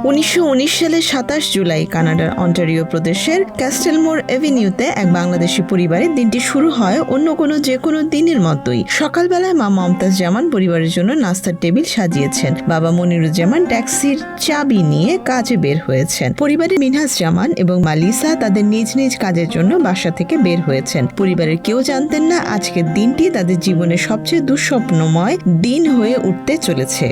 1919 সালের 27 জুলাই কানাডার অন্টারিও প্রদেশের ক্যাস্টেলমোর এভিনিউতে এক বাংলাদেশি পরিবারের দিনটি শুরু হয় অন্য যে কোনো দিনের মতোই। সকালবেলায় মা মমতাজ জামান পরিবারের জন্য নাস্তার টেবিল সাজিয়েছেন। বাবা মনিরুজ্জামান ট্যাক্সির চাবি নিয়ে কাজে বের হয়েছেন। পরিবারের মিনহাজ জামান এবং মালিসা তাদের নিজ নিজ কাজের জন্য বাসা থেকে বের হয়েছেন। পরিবারের কেউ জানতেন না আজকের দিনটি তাদের জীবনের সবচেয়ে দুঃস্বপ্নময় দিন হয়ে উঠতে চলেছে।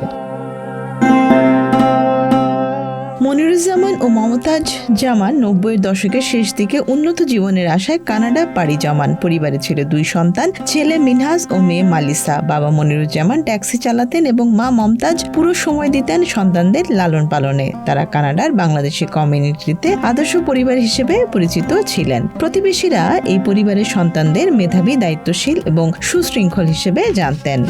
মনিরুজ্জামান ও মমতাজ জামান 90-এর দশকের শেষ দিকে উন্নত জীবনের আশায় কানাডা পাড়ি জমান। পরিবারে ছিল 2 সন্তান, ছেলে মিনহাজ ও মেয়ে মালিসা। বাবা মনিরুজ্জামান ট্যাক্সি চালাতেন এবং মা মমতাজ পুরো সময় দিতেন সন্তানদের লালন পালনে। তারা কানাডার বাংলাদেশি কমিউনিটিতে আদর্শ পরিবার হিসেবে পরিচিত ছিলেন। প্রতিবেশীরা এই পরিবারের সন্তানদের মেধাবী, দায়িত্বশীল এবং সুশৃঙ্খল হিসেবে জানতেন।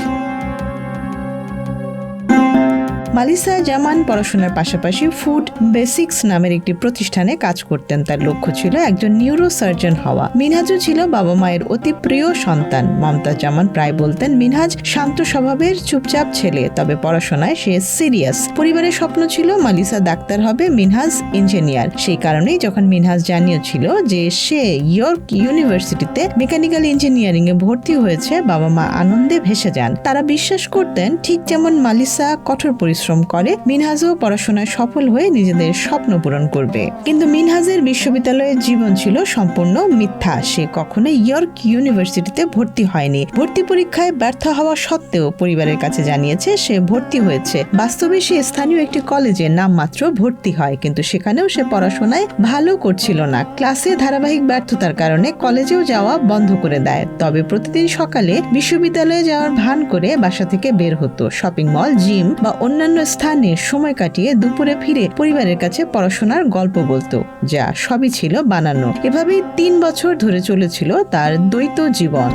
মালিসা জামান পড়াশোনার পাশাপাশি ফুড বেসিক্স নামের একটি প্রতিষ্ঠানে কাজ করতেন। তার লক্ষ্য ছিল একজন নিউরো সার্জন হওয়া। মিনহাজও ছিল বাবা মায়ের অতি প্রিয় সন্তান। মমতাজ জামান প্রায় বলতেন, মিনহাজ শান্ত স্বভাবের চুপচাপ ছেলে, তবে পড়াশোনায় সে সিরিয়াস। পরিবারের স্বপ্ন ছিল মালিসা ডাক্তার হবে, মিনহাজ ইঞ্জিনিয়ার। সেই কারণেই যখন মিনহাজ জানিয়েছিল যে সে ইয়র্ক ইউনিভার্সিটিতে মেকানিক্যাল ইঞ্জিনিয়ারিং এ ভর্তি হয়েছে, বাবা মা আনন্দে ভেসে যান। তারা বিশ্বাস করতেন ঠিক যেমন মালিসা কঠোর পরিশ্রম করে, মিনহাজও পড়াশোনায় সফল হয়ে নিজেদের স্বপ্ন পূরণ করবে। কিন্তু মিনহাজের বিশ্ববিদ্যালয়ের জীবন ছিল সম্পূর্ণ মিথ্যা। সে কখনো ইয়র্ক ইউনিভার্সিটিতে ভর্তি হয়নি। ভর্তি পরীক্ষায় ব্যর্থ হওয়া সত্ত্বেও পরিবারের কাছে জানিয়েছে সে ভর্তি হয়েছে। বাস্তবে সে স্থানীয় একটি কলেজে নামমাত্র ভর্তি হয়, কিন্তু সেখানেও সে পড়াশোনায় ভালো করছিল না। ক্লাসে ধারাবাহিক ব্যর্থতার কারণে কলেজেও যাওয়া বন্ধ করে দেয়। তবে প্রতিদিন সকালে বিশ্ববিদ্যালয়ে যাওয়ার ভান করে বাসা থেকে বের হতো। শপিং মল, জিম বা অন্যান্য স্থানে সময় কাটিয়ে দুপুরে ফিরে পরিবারের কাছে পড়াশোনার গল্প বলতো, যা সবই ছিল বানানো। এভাবেই 3 বছর ধরে চলেছিল তার দ্বৈত জীবন।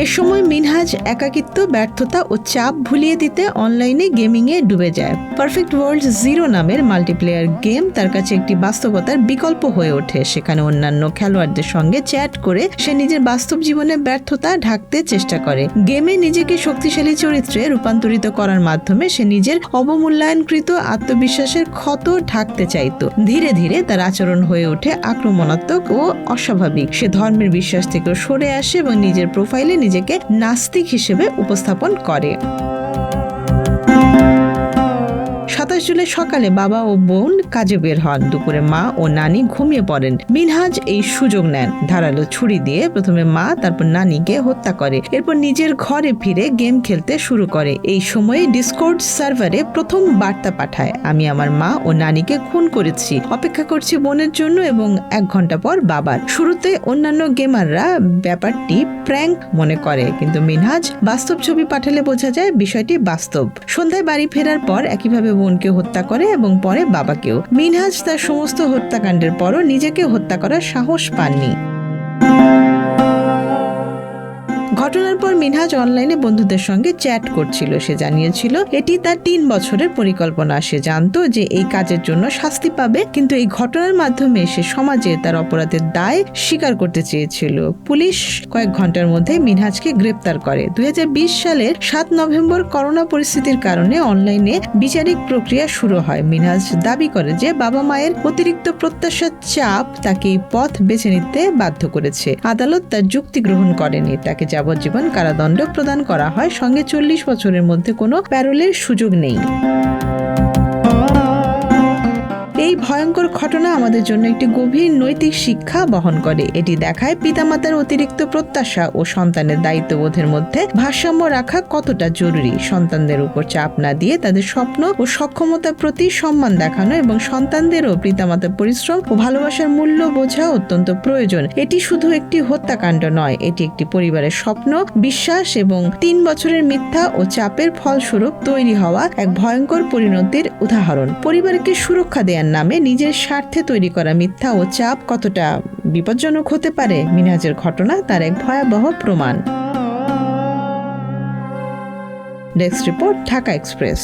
এ সময় মিনহাজ একাকিত্ব, ব্যর্থতা ও চাপ ভুলিয়ে দিতে অনলাইনে গেমিং এ ডুবে যায়। পারফেক্ট ওয়ার্ল্ড 0 নামের মাল্টিপ্লেয়ার গেম তার কাছে একটি বাস্তবতার বিকল্প হয়ে ওঠে। সেখানে অন্যান্য খেলোয়াড়দের সঙ্গে চ্যাট করে সে নিজের বাস্তব জীবনে ব্যর্থতা ঢাকতে চেষ্টা করে। গেমে নিজেকে শক্তিশালী চরিত্রে রূপান্তরিত করার মাধ্যমে সে নিজের অবমূল্যায়নকৃত আত্মবিশ্বাসের ক্ষত ঢাকতে চাইত। ধীরে ধীরে তার আচরণ হয়ে ওঠে আক্রমণাত্মক ও অস্বাভাবিক। সে ধর্মের বিশ্বাস থেকে সরে আসে এবং নিজের প্রোফাইলে নিজেকে নাস্তিক হিসেবে উপস্থাপন করে। 27 জুলাই সকালে বাবা ও বোন কাজে বের হন। দুপুরে মা ও নানি ঘুমিয়ে পড়েন। মিনহাজ এই সুযোগ নেন। ধারালো ছুরি দিয়ে প্রথমে মা, তারপর নানিকে হত্যা করে। এরপর নিজের ঘরে ফিরে গেম খেলতে শুরু করে। এই সময়ে ডিসকর্ড সার্ভারে প্রথম বার্তা পাঠায়, আমি আমার মা ও নানিকে খুন করেছি, অপেক্ষা করছি বোনের জন্য এবং 1 ঘন্টা পর বাবার। শুরুতে অন্যান্য গেমাররা ব্যাপারটি প্র্যাঙ্ক মনে করে, কিন্তু মিনহাজ বাস্তব ছবি পাঠালে বোঝা যায় বিষয়টি বাস্তব। সন্ধ্যায় বাড়ি ফেরার পর একইভাবে বোনকে হত্যা করে এবং পরে বাবাকেও। মিনহাজ তার সমস্ত হত্যাকাণ্ডের পরও নিজেকে হত্যা করার সাহস পাননি। ঘটনার পর মিনহাজ অনলাইনে বন্ধুদের সঙ্গে চ্যাট করছিল। সে জানিয়েছিল এটি তার 3 বছরের পরিকল্পনা। সে জানতো যে এই কাজের জন্য শাস্তি পাবে, কিন্তু এই ঘটনার মাধ্যমে সে সমাজে তার অপরাধের দায় স্বীকার করতে চেয়েছিল। পুলিশ কয়েক ঘন্টার মধ্যে মিনহাজকে গ্রেপ্তার করে। 2020 সালের 7 নভেম্বর করোনা পরিস্থিতির কারণে অনলাইনে বিচারিক প্রক্রিয়া শুরু হয়। মিনহাজ দাবি করে যে বাবা মায়ের অতিরিক্ত প্রত্যাশার চাপ তাকে এই পথ বেছে নিতে বাধ্য করেছে। আদালত তার যুক্তি গ্রহণ করেনি। তাকে যাবজ্জীবন কারাদণ্ড প্রদান করা হয়, সঙ্গে 40 বছরের মধ্যে কোনো প্যারোলের সুযোগ নেই। এই ভয়ঙ্কর ঘটনা আমাদের জন্য একটি গভীর নৈতিক শিক্ষা বহন করে। এটি দেখায় পিতামাতার অতিরিক্ত প্রত্যাশা ও সন্তানের দায়িত্ববোধের মধ্যে ভারসাম্য রাখা কতটা জরুরি। সন্তানদের উপর চাপ না দিয়ে তাদের স্বপ্ন ও সক্ষমতার প্রতি সম্মান দেখানো এবং সন্তানদেরও পিতামাতার পরিশ্রম ও ভালোবাসার মূল্য বোঝা অত্যন্ত প্রয়োজন। এটি শুধু একটি হত্যাকাণ্ড নয়, এটি একটি পরিবারের স্বপ্ন, বিশ্বাস এবং 3 বছরের মিথ্যা ও চাপের ফলস্বরূপ তৈরি হওয়া এক ভয়ঙ্কর পরিণতির উদাহরণ। পরিবারকে সুরক্ষা দেওয়ার নামে নিজের স্বার্থে তৈরি করা মিথ্যা ও চাপ কতটা বিপজ্জনক হতে পারে, মিনহাজের ঘটনা তার এক ভয়াবহ প্রমাণ। Desk report, Dhaka express.